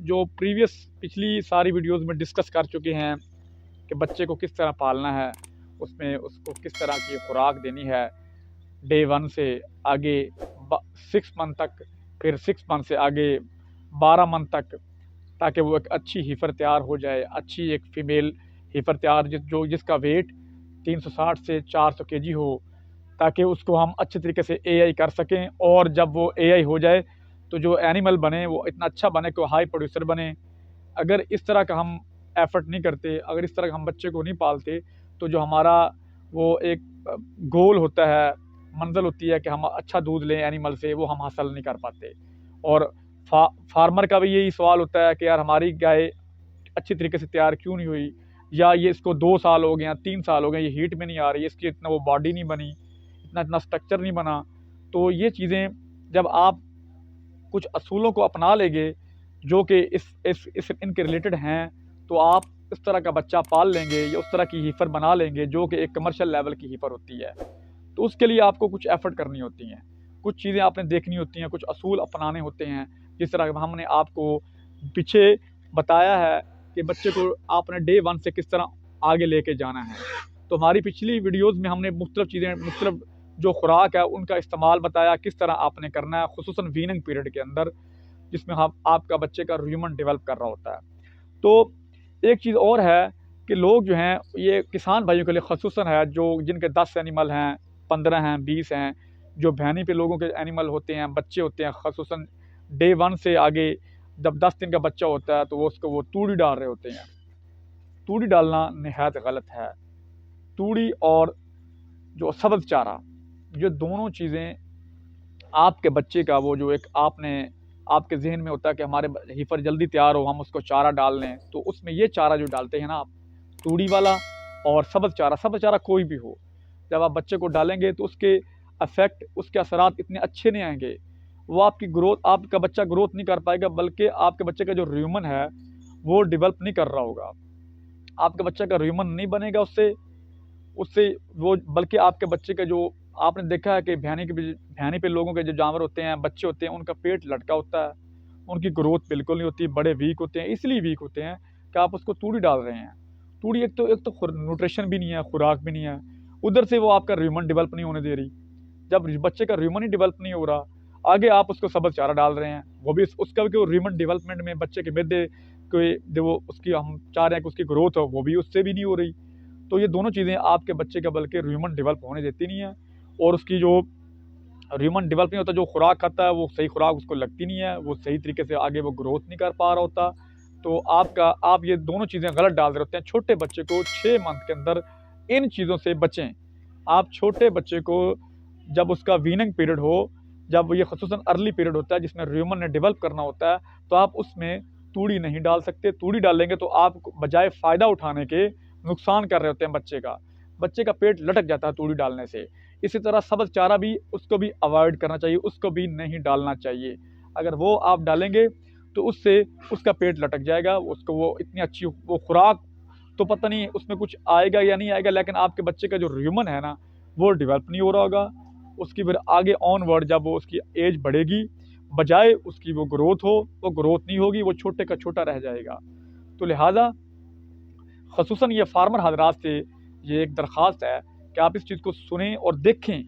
जो पिछली सारी वीडियोस में डिस्कस कर चुके हैं कि बच्चे को किस तरह पालना है, उसमें उसको किस तरह की खुराक देनी है डे 1 से आगे 6 मंथ तक, फिर 6 मंथ से आगे 12 मंथ तक, ताकि वो एक अच्छी हीफर तैयार हो जाए, अच्छी एक फ़ीमेल हीफर तैयार जिसका वेट 360 से 400 केजी हो, ताकि उसको हम अच्छे तरीके से एआई कर सकें। और जब वो एआई हो जाए तो जो एनिमल बने वो इतना अच्छा बने कि वो हाई प्रोड्यूसर बने। अगर इस तरह का हम एफ़र्ट नहीं करते, अगर इस तरह का हम बच्चे को नहीं पालते, तो जो हमारा वो एक गोल होता है, मंजिल होती है कि हम अच्छा दूध लें एनिमल से, वो हम हासिल नहीं कर पाते। और फार्मर का भी यही सवाल होता है कि यार हमारी गाय अच्छी तरीके से तैयार क्यों नहीं हुई, या ये इसको 2 साल हो गए हैं, 3 साल हो गए, ये हीट में नहीं आ रही, इसकी इतना वो बॉडी नहीं बनी, इतना स्ट्रक्चर नहीं बना। तो ये चीज़ें जब आप कुछ असूलों को अपना लेंगे जो कि इस इनके रिलेटेड हैं, तो आप इस तरह का बच्चा पाल लेंगे या उस तरह की हीफर बना लेंगे जो कि एक कमर्शियल लेवल की हीफर होती है। तो उसके लिए आपको कुछ एफ़र्ट करनी होती हैं, कुछ चीज़ें आपने देखनी होती हैं, कुछ असूल अपनाने होते हैं। जिस तरह हमने आपको पीछे बताया है कि बच्चे को आपने डे 1 से किस तरह आगे लेके जाना है। तो हमारी पिछली वीडियोज़ में हमने मुख्तलिफ जो खुराक है उनका इस्तेमाल बताया, किस तरह आपने करना है, खुसूसन वीनिंग पीरियड के अंदर, जिसमें आपका बच्चे का ह्यूमन डेवलप कर रहा होता है। तो एक चीज़ और है कि लोग जो हैं, ये किसान भाइयों के लिए ख़ुसूसन है, जो जिनके 10 एनिमल हैं, 15 हैं, 20 हैं, जो भैनी पे लोगों के एनिमल होते हैं, बच्चे होते हैं, ख़ुसूसन डे 1 से आगे जब 10 दिन का बच्चा होता है तो वो तूड़ी डाल रहे होते हैं। तूड़ी डालना निहायत गलत है। तूड़ी और जो सब्ज़ चारा, ये दोनों चीज़ें आपके बच्चे का वो जो एक आपके ज़हन में होता है कि हमारे हीफर जल्दी तैयार हो, हम उसको चारा डाल लें, तो उसमें ये चारा जो डालते हैं ना आप, तूड़ी वाला और सब्ज़ चारा कोई भी हो, जब आप बच्चे को डालेंगे तो उसके इफ़ेक्ट, उसके असरात इतने अच्छे नहीं आएंगे। वो आपका बच्चा ग्रोथ नहीं कर पाएगा, बल्कि आपके बच्चे का जो ह्यूमन है वो डेवलप नहीं कर रहा होगा। आपके बच्चे का ह्यूमन नहीं बनेगा उससे उससे वो, बल्कि आपके बच्चे का जो आपने देखा है कि भैनी पे लोगों के जो जानवर होते हैं, बच्चे होते हैं, उनका पेट लटका होता है, उनकी ग्रोथ बिल्कुल नहीं होती, बड़े वीक होते हैं। इसलिए वीक होते हैं कि आप उसको तूड़ी डाल रहे हैं। तूड़ी एक तो न्यूट्रिशन भी नहीं है, खुराक भी नहीं है, उधर से वो आपका ह्यूमन डेवलप नहीं होने दे रही। जब बच्चे का ह्यूमन ही डेवलप नहीं हो रहा, आगे आप उसको सब्ज़ चारा डाल रहे हैं, वो भी उसका भी ह्यूमन डेवलपमेंट में बच्चे के मैदे के जो वो उसकी हम चाह रहे हैं कि उसकी ग्रोथ हो, वो भी उससे भी नहीं हो रही। तो ये दोनों चीज़ें आपके बच्चे का बल्कि ह्यूमन डेवलप होने देती नहीं है, और उसकी जो ह्यूमन डेवलप नहीं होता, जो खुराक खाता है वो सही खुराक उसको लगती नहीं है, वो सही तरीके से आगे वो ग्रोथ नहीं कर पा रहा होता। तो आप ये दोनों चीज़ें गलत डाल रहे होते हैं। छोटे बच्चे को 6 मंथ के अंदर इन चीज़ों से बचें। आप छोटे बच्चे को जब उसका वीनिंग पीरियड हो, जब ये ख़ुसूसन अर्ली पीरियड होता है जिसमें ह्यूमन ने डेवलप करना होता है, तो आप उसमें तूड़ी नहीं डाल सकते। तूड़ी डालेंगे तो आप बजाय फ़ायदा उठाने के नुकसान कर रहे होते हैं बच्चे का पेट लटक जाता है तूड़ी डालने से। इसी तरह सब्ज़ चारा भी, उसको भी अवॉइड करना चाहिए, उसको भी नहीं डालना चाहिए। अगर वो आप डालेंगे तो उससे उसका पेट लटक जाएगा, उसको वो इतनी अच्छी वो खुराक तो पता नहीं उसमें कुछ आएगा या नहीं आएगा, लेकिन आपके बच्चे का जो ह्यूमन है ना, वो डेवलप नहीं हो रहा होगा। उसकी फिर आगे ऑनवर्ड जब वो उसकी एज बढ़ेगी, बजाय उसकी वो ग्रोथ हो, वो ग्रोथ नहीं होगी, वो छोटे का छोटा रह जाएगा। तो लिहाजा ख़ुसूसन ये फार्मर हज़रात से ये एक दरख्वास्त है कि आप इस चीज़ को सुनें और देखें,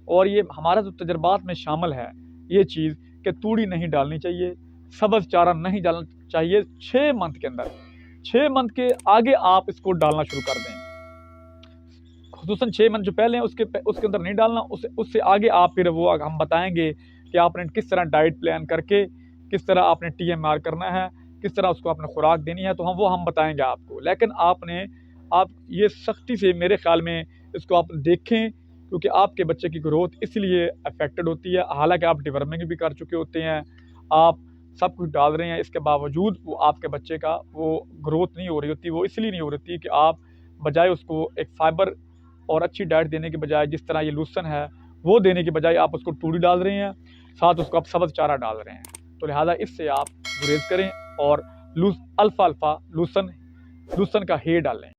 और ये हमारा जो तजर्बात में शामिल है ये चीज़ कि तूड़ी नहीं डालनी चाहिए, सब्ज़ चारा नहीं डालना चाहिए 6 मंथ के अंदर। 6 मंथ के आगे आप इसको डालना शुरू कर दें। ख़ुसूसन 6 मंथ जो पहले हैं उसके अंदर नहीं डालना, उससे आगे आप फिर वो हम बताएँगे कि आपने किस तरह डाइट प्लान करके, किस तरह आपने TMR करना है, किस तरह उसको आपने खुराक देनी है, तो हम बताएँगे आपको। लेकिन आप ये सख्ती से मेरे ख़्याल में इसको आप देखें, क्योंकि आपके बच्चे की ग्रोथ इसलिए अफेक्टेड होती है। हालाँकि आप डिवर्मिंग भी कर चुके होते हैं, आप सब कुछ डाल रहे हैं, इसके बावजूद वो आपके बच्चे का वो ग्रोथ नहीं हो रही होती। वो इसलिए नहीं हो रही कि आप बजाय उसको एक फाइबर और अच्छी डाइट देने के बजाय, जिस तरह ये लूसन है वो देने के बजाय, आप उसको तूड़ी डाल रहे हैं, साथ उसको आप सब्ज़ चारा डाल रहे हैं। तो लिहाजा इससे आप गुरेज करें और अल्फ़ा लूसन का हे डालें।